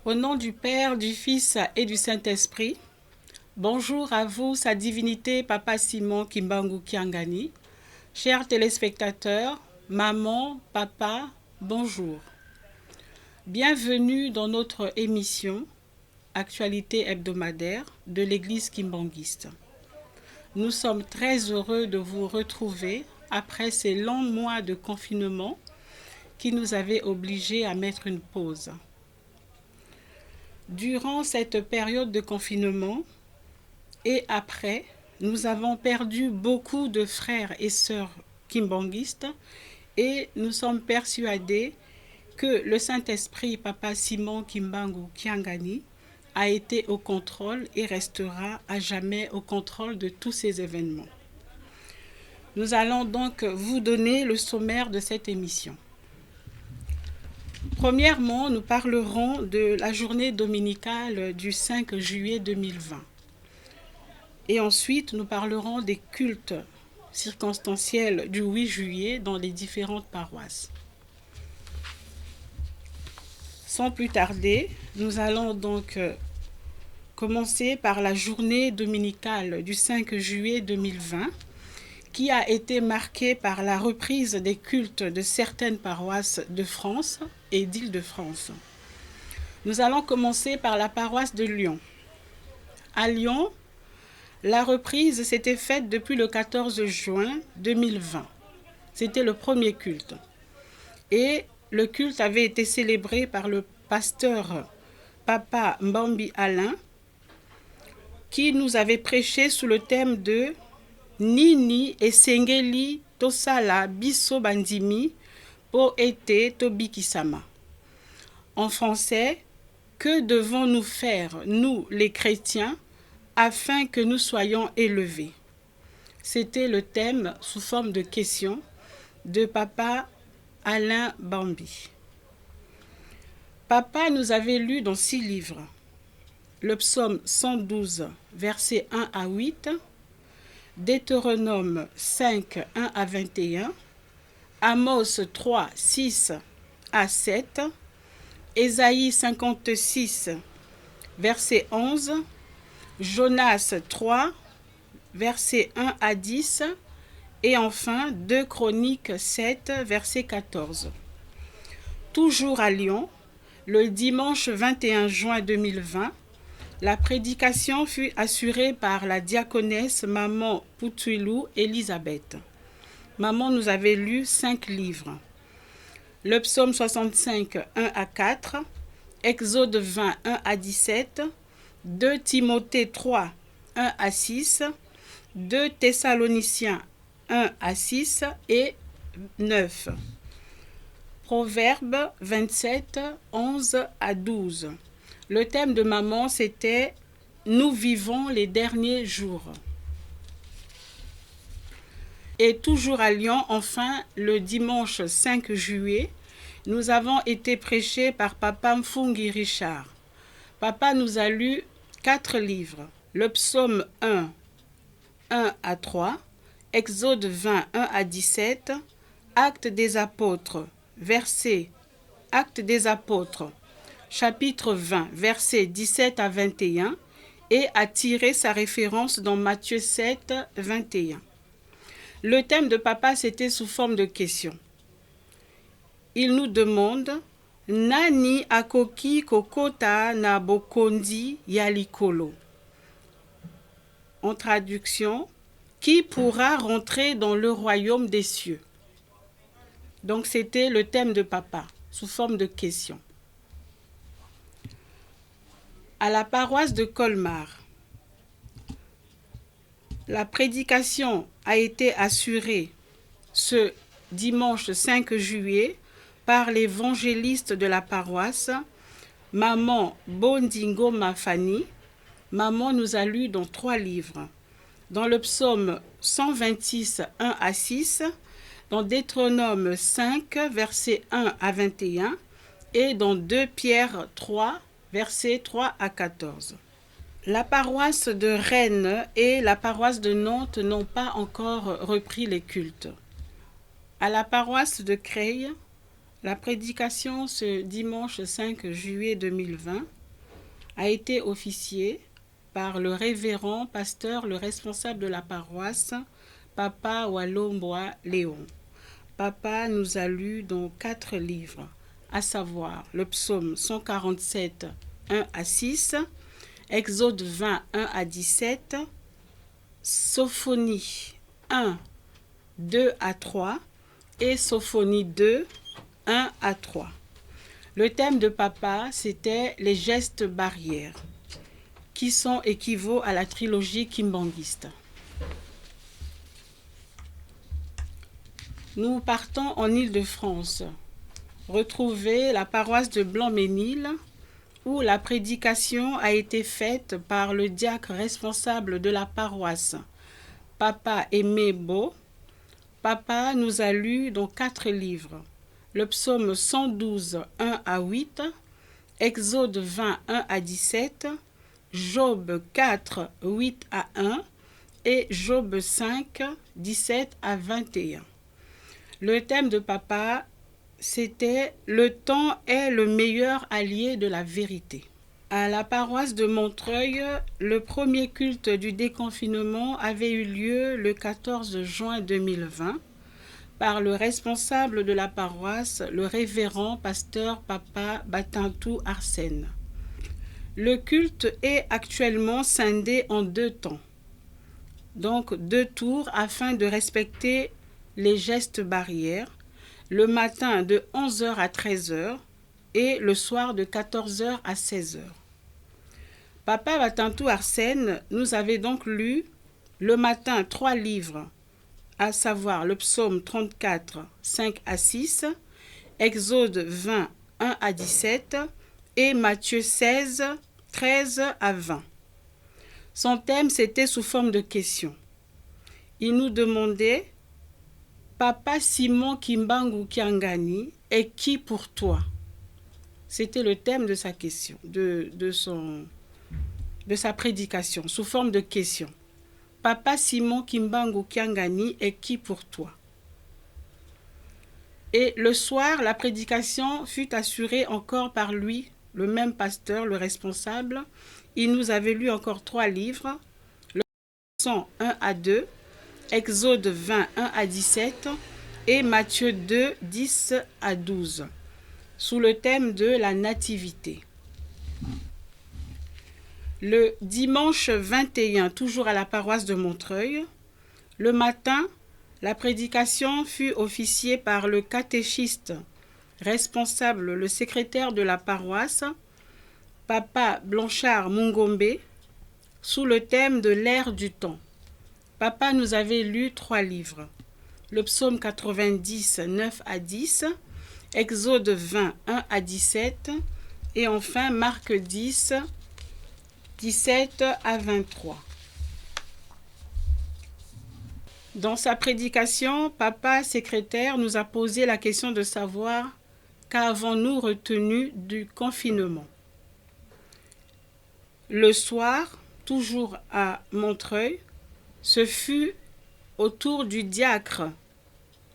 Au nom du Père, du Fils et du Saint-Esprit, bonjour à vous, sa divinité Papa Simon Kimbangu Kiangani. Chers téléspectateurs, maman, papa, bonjour. Bienvenue dans notre émission Actualité hebdomadaire de l'Église kimbanguiste. Nous sommes très heureux de vous retrouver après ces longs mois de confinement qui nous avaient obligés à mettre une pause. Durant cette période de confinement et après, nous avons perdu beaucoup de frères et sœurs kimbanguistes et nous sommes persuadés que le Saint-Esprit Papa Simon Kimbangu Kiangani a été au contrôle et restera à jamais au contrôle de tous ces événements. Nous allons donc vous donner le sommaire de cette émission. Premièrement, nous parlerons de la journée dominicale du 5 juillet 2020. Et ensuite, nous parlerons des cultes circonstanciels du 8 juillet dans les différentes paroisses. Sans plus tarder, nous allons donc commencer par la journée dominicale du 5 juillet 2020 qui a été marquée par la reprise des cultes de certaines paroisses de France et d'Île-de-France. Nous allons commencer par la paroisse de Lyon. À Lyon, la reprise s'était faite depuis le 14 juin 2020. C'était le premier culte. Et le culte avait été célébré par le pasteur Papa Mbambi Alain, qui nous avait prêché sous le thème de Nini esengeli tosala biso bandimi po ete tobikisama. En français, que devons-nous faire, nous les chrétiens, afin que nous soyons élevés? C'était le thème sous forme de question de Papa Alain Bambi. Papa nous avait lu dans 6 livres, le psaume 112, versets 1 à 8, Deutéronome 5, 1 à 21, Amos 3, 6 à 7, Ésaïe 56, verset 11, Jonas 3, versets 1 à 10, et enfin 2 Chroniques 7, verset 14. Toujours à Lyon, le dimanche 21 juin 2020, la prédication fut assurée par la diaconesse Maman Poutuilou Elisabeth. Maman nous avait lu 5 livres. Le psaume 65, 1 à 4, Exode 20, 1 à 17, 2 Timothée 3, 1 à 6, 2 Thessaloniciens 1 à 6 et 9. Proverbe 27, 11 à 12. Le thème de maman, c'était « Nous vivons les derniers jours ». Et toujours à Lyon, enfin, le dimanche 5 juillet, nous avons été prêchés par Papa Mfungi Richard. Papa nous a lu 4 livres, le psaume 1, 1 à 3, Exode 20, 1 à 17, Actes des apôtres, Actes des apôtres, chapitre 20, versets 17 à 21, et a tiré sa référence dans Matthieu 7, 21. Le thème de Papa, c'était sous forme de question. Il nous demande « Nani akoki kokota na bokondi yalikolo ?» En traduction, « Qui pourra rentrer dans le royaume des cieux ?» Donc c'était le thème de Papa, sous forme de question. À la paroisse de Colmar, la prédication a été assurée ce dimanche 5 juillet par l'évangéliste de la paroisse, Maman Bondingo Mafani. Maman nous a lu dans 3 livres. Dans le psaume 126, 1 à 6, dans Deutéronome 5, versets 1 à 21, et dans 2 Pierre 3, versets 3 à 14. La paroisse de Rennes et la paroisse de Nantes n'ont pas encore repris les cultes. À la paroisse de Creil, la prédication ce dimanche 5 juillet 2020 a été officiée par le révérend pasteur, le responsable de la paroisse, Papa Walomboa Léon. Papa nous a lu donc 4 livres, à savoir le psaume 147, 1 à 6, Exode 20, 1 à 17, Sophonie 1, 2 à 3 et Sophonie 2, 1 à 3. Le thème de Papa, c'était les gestes barrières, qui équivaut à la trilogie kimbanguiste. Nous partons en Île-de-France, retrouver la paroisse de Blanc-Ménil, où la prédication a été faite par le diacre responsable de la paroisse, Papa Aimé Beau. Papa nous a lu dans 4 livres, le psaume 112, 1 à 8, Exode 20, 1 à 17, Job 4, 8 à 1 et Job 5, 17 à 21. Le thème de Papa, c'était « Le temps est le meilleur allié de la vérité ». À la paroisse de Montreuil, le premier culte du déconfinement avait eu lieu le 14 juin 2020 par le responsable de la paroisse, le révérend pasteur Papa Batantou Arsène. Le culte est actuellement scindé en 2 temps, donc 2 tours afin de respecter les gestes barrières, le matin de 11h à 13h et le soir de 14h à 16h. Papa Batantou Arsène nous avait donc lu le matin 3 livres, à savoir le psaume 34, 5 à 6, Exode 20, 1 à 17 et Matthieu 16, 13 à 20. Son thème, c'était sous forme de questions. Il nous demandait « Papa Simon Kimbangu Kiangani est qui pour toi ?» C'était le thème de sa question, de sa prédication, sous forme de questions. « Papa Simon Kimbangu Kiangani est qui pour toi ?» Et le soir, la prédication fut assurée encore par lui, le même pasteur, le responsable. Il nous avait lu encore 3 livres, le 101 à 2, Exode 20, 1 à 17 et Matthieu 2, 10 à 12, sous le thème de la nativité. Le dimanche 21, toujours à la paroisse de Montreuil, le matin, la prédication fut officiée par le catéchiste responsable, le secrétaire de la paroisse, Papa Blanchard Mungombe, sous le thème de l'ère du temps. Papa nous avait lu 3 livres, le psaume 90, 9 à 10, Exode 20, 1 à 17 et enfin Marc 10, 17 à 23. Dans sa prédication, Papa secrétaire nous a posé la question de savoir qu'avons-nous retenu du confinement. Le soir, toujours à Montreuil, ce fut au tour du diacre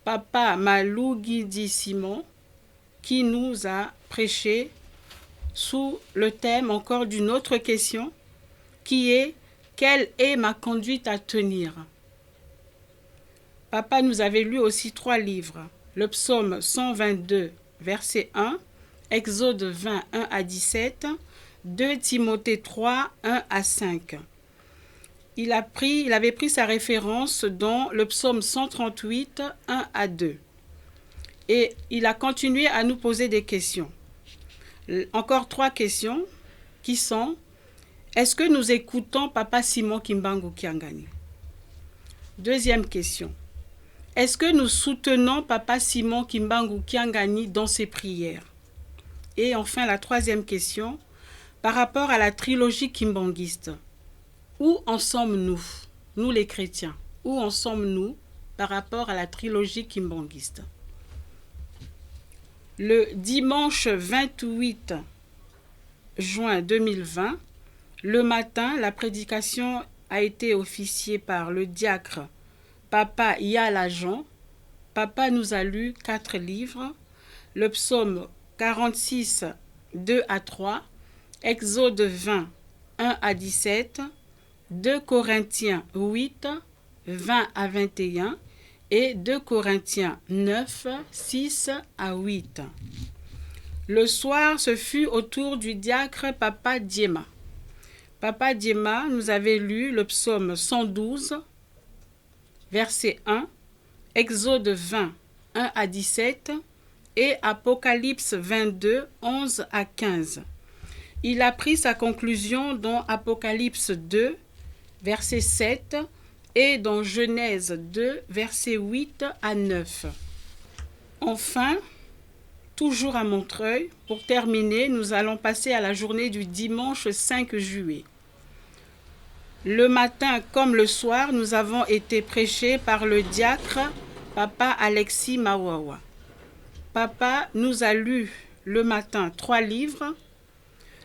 Papa Malou Guidi Simon qui nous a prêché sous le thème encore d'une autre question qui est « Quelle est ma conduite à tenir ?» Papa nous avait lu aussi 3 livres, le psaume 122, verset 1, Exode 20, 1 à 17, 2 Timothée 3, 1 à 5. Il avait pris sa référence dans le psaume 138, 1 à 2. Et il a continué à nous poser des questions. Encore 3 questions qui sont « Est-ce que nous écoutons Papa Simon Kimbangu Kiangani ?» Deuxième question. Est-ce que nous soutenons Papa Simon Kimbangu Kiangani dans ses prières? Et enfin, la 3e question, par rapport à la trilogie kimbanguiste. Où en sommes-nous, nous les chrétiens? Où en sommes-nous par rapport à la trilogie kimbanguiste? Le dimanche 28 juin 2020, Le matin, la prédication a été officiée par le diacre Papa Yalajan. Papa nous a lu 4 livres, le psaume 46, 2 à 3, Exode 20, 1 à 17, 2 Corinthiens 8, 20 à 21 et 2 Corinthiens 9, 6 à 8. Le soir, ce fut au tour du diacre Papa Diema. Papa Diema nous avait lu le psaume 112, verset 1, Exode 20, 1 à 17 et Apocalypse 22, 11 à 15. Il a pris sa conclusion dans Apocalypse 2, verset 7 et dans Genèse 2, verset 8 à 9. Enfin, toujours à Montreuil, pour terminer, nous allons passer à la journée du dimanche 5 juillet. Le matin comme le soir, nous avons été prêchés par le diacre Papa Alexis Mawawa. Papa nous a lu le matin 3 livres,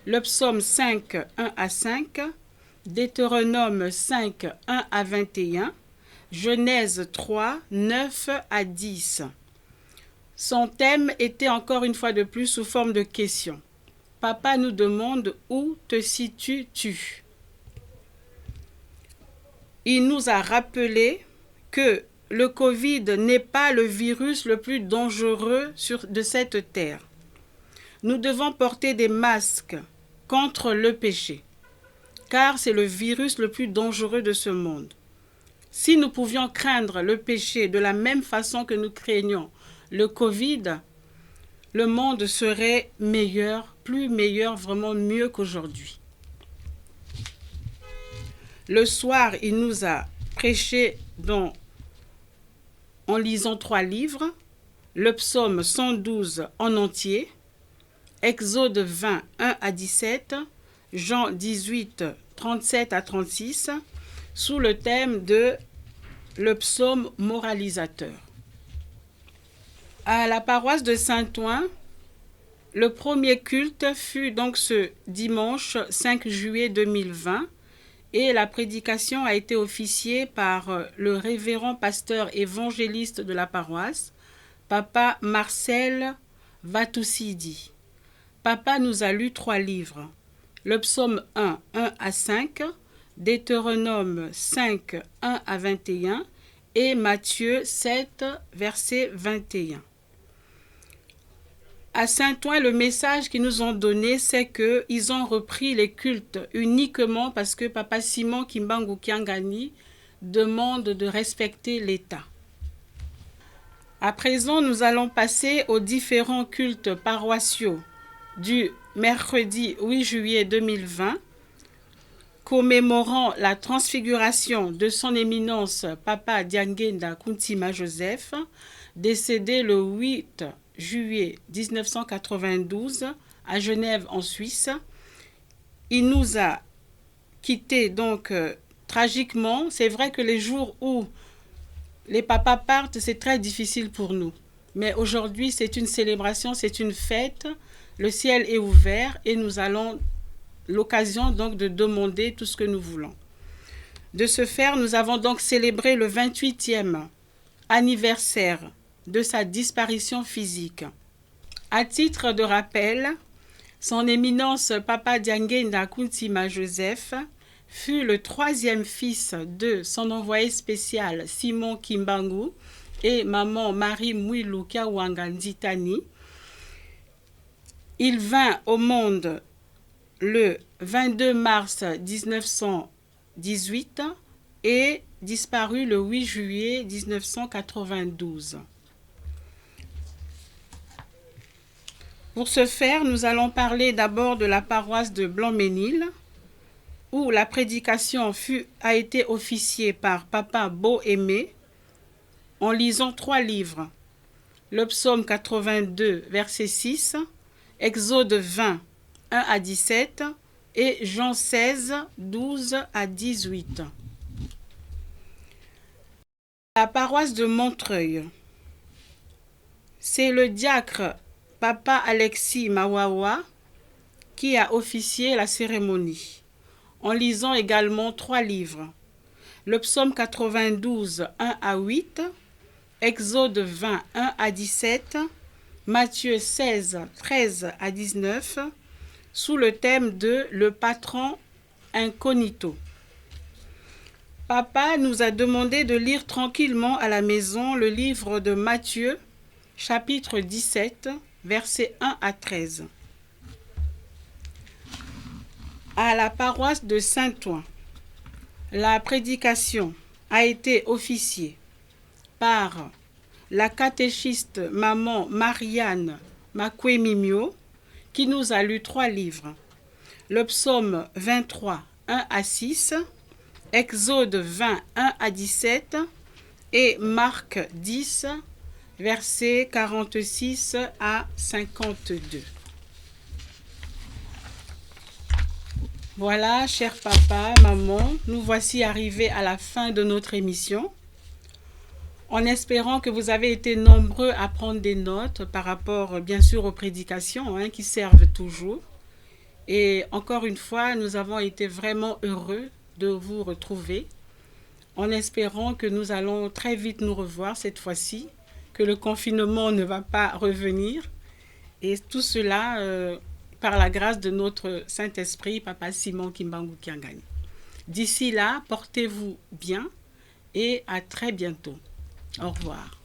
le psaume 5, 1 à 5, Deutéronome 5, 1 à 21, Genèse 3, 9 à 10. Son thème était encore une fois de plus sous forme de question. Papa nous demande où te situes-tu? Il nous a rappelé que le Covid n'est pas le virus le plus dangereux de cette terre. Nous devons porter des masques contre le péché, car c'est le virus le plus dangereux de ce monde. Si nous pouvions craindre le péché de la même façon que nous craignons le Covid, le monde serait meilleur, plus meilleur, vraiment mieux qu'aujourd'hui. Le soir, il nous a prêché en lisant 3 livres, le psaume 112 en entier, Exode 20, 1 à 17, Jean 18, 37 à 36, sous le thème de le psaume moralisateur. À la paroisse de Saint-Ouen, le premier culte fut donc ce dimanche 5 juillet 2020 et la prédication a été officiée par le révérend pasteur évangéliste de la paroisse, Papa Marcel Vatousidi. Papa nous a lu 3 livres, le psaume 1, 1 à 5, Deutéronome 5, 1 à 21 et Matthieu 7, verset 21. À Saint-Ouen, le message qu'ils nous ont donné, c'est qu'ils ont repris les cultes uniquement parce que Papa Simon Kimbangu Kiangani demande de respecter l'État. À présent, nous allons passer aux différents cultes paroissiaux du mercredi 8 juillet 2020, commémorant la transfiguration de son éminence Papa Diangenda Kuntima Joseph, décédé le 8 juillet 1992 à Genève en Suisse. Il nous a quittés donc tragiquement. C'est vrai que les jours où les papas partent, c'est très difficile pour nous. Mais aujourd'hui, c'est une célébration, c'est une fête. Le ciel est ouvert et nous allons l'occasion donc de demander tout ce que nous voulons. De ce faire, nous avons donc célébré le 28e anniversaire de sa disparition physique. À titre de rappel, son éminence Papa Diangenda Kuntima Joseph fut le 3e fils de son envoyé spécial Simon Kimbangu et maman Marie Mwilu Kiawanganditani. Il vint au monde le 22 mars 1918 et disparut le 8 juillet 1992. Pour ce faire, nous allons parler d'abord de la paroisse de Blanc-Ménil, où la prédication a été officiée par Papa Beau-Aimé en lisant 3 livres, le psaume 82, verset 6, Exode 20, 1 à 17 et Jean 16, 12 à 18. La paroisse de Montreuil, c'est le diacre Papa Alexis Mawawa qui a officié la cérémonie. en lisant également 3 livres. Le psaume 92, 1 à 8, Exode 20, 1 à 17, Matthieu 16, 13 à 19, sous le thème de Le patron incognito. Papa nous a demandé de lire tranquillement à la maison le livre de Matthieu, chapitre 17, versets 1 à 13. À la paroisse de Saint-Ouen, la prédication a été officiée par la catéchiste maman Marianne Makwemimio, qui nous a lu 3 livres. Le psaume 23, 1 à 6, Exode 20, 1 à 17 et Marc 10, versets 46 à 52. Voilà, cher papa, maman, nous voici arrivés à la fin de notre émission. En espérant que vous avez été nombreux à prendre des notes par rapport, bien sûr, aux prédications qui servent toujours. Et encore une fois, nous avons été vraiment heureux de vous retrouver, en espérant que nous allons très vite nous revoir cette fois-ci, que le confinement ne va pas revenir. Et tout cela par la grâce de notre Saint-Esprit, Papa Simon Kimbangu Kiangani. D'ici là, portez-vous bien et à très bientôt. Au revoir.